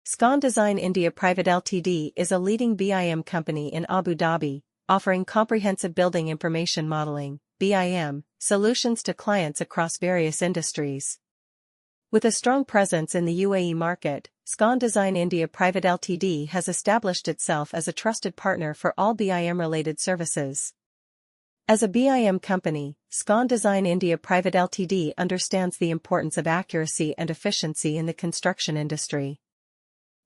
Scon Design India Private Ltd is a leading BIM company in Abu Dhabi, offering comprehensive building information modeling (BIM) solutions to clients across various industries. With a strong presence in the UAE market, Scon Design India Private Ltd has established itself as a trusted partner for all BIM-related services. As a BIM company, Scon Design India Private Ltd understands the importance of accuracy and efficiency in the construction industry.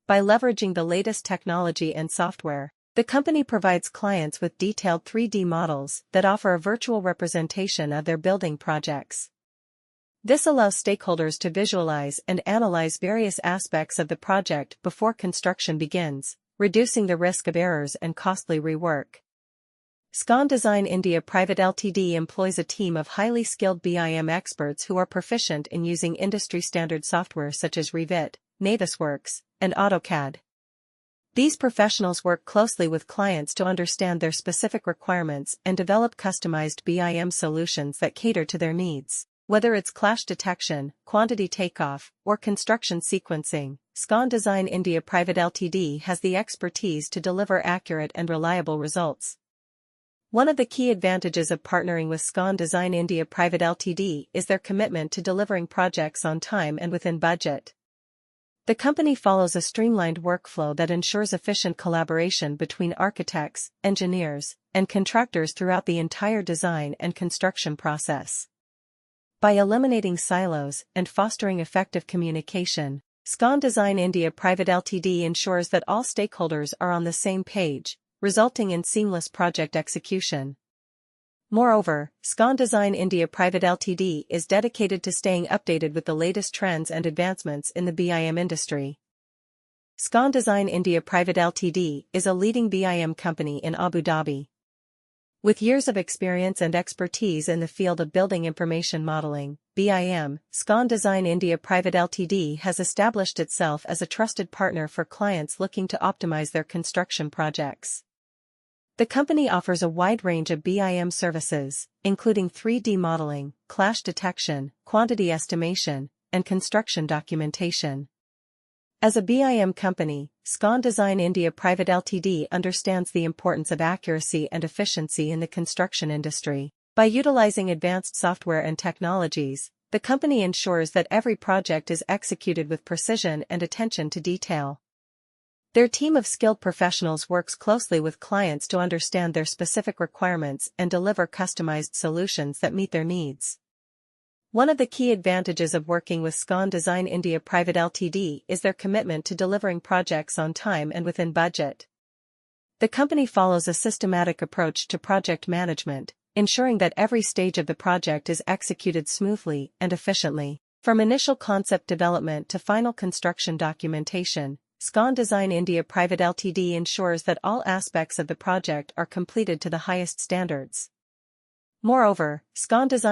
By leveraging the latest technology and software, the company provides clients with detailed 3D models that offer a virtual representation of their building projects. This allows stakeholders to visualize and analyze various aspects of the project before construction begins, reducing the risk of errors and costly rework. Scon Design India Private Ltd employs a team of highly skilled BIM experts who are proficient in using industry-standard software such as Revit, Navisworks, and AutoCAD. These professionals work closely with clients to understand their specific requirements and develop customized BIM solutions that cater to their needs. Whether it's clash detection, quantity takeoff, or construction sequencing, Scon Design India Private Ltd has the expertise to deliver accurate and reliable results. One of the key advantages of partnering with Scon Design India Private Ltd is their commitment to delivering projects on time and within budget. The company follows a streamlined workflow that ensures efficient collaboration between architects, engineers, and contractors throughout the entire design and construction process. By eliminating silos and fostering effective communication, Scon Design India Private Ltd ensures that all stakeholders are on the same page, resulting in seamless project execution. Moreover, Scon Design India Private Ltd is dedicated to staying updated with the latest trends and advancements in the BIM industry. Scon Design India Private Ltd is a leading BIM company in Abu Dhabi. With years of experience and expertise in the field of building information modeling, BIM, Scon Design India Private Ltd has established itself as a trusted partner for clients looking to optimize their construction projects. The company offers a wide range of BIM services, including 3D modeling, clash detection, quantity estimation, and construction documentation. As a BIM company, Scon Design India Private Ltd understands the importance of accuracy and efficiency in the construction industry. By utilizing advanced software and technologies, the company ensures that every project is executed with precision and attention to detail. Their team of skilled professionals works closely with clients to understand their specific requirements and deliver customized solutions that meet their needs. One of the key advantages of working with Scon Design India Private Ltd is their commitment to delivering projects on time and within budget. The company follows a systematic approach to project management, ensuring that every stage of the project is executed smoothly and efficiently. From initial concept development to final construction documentation, Scon Design India Private Ltd ensures that all aspects of the project are completed to the highest standards. Moreover, Scon Design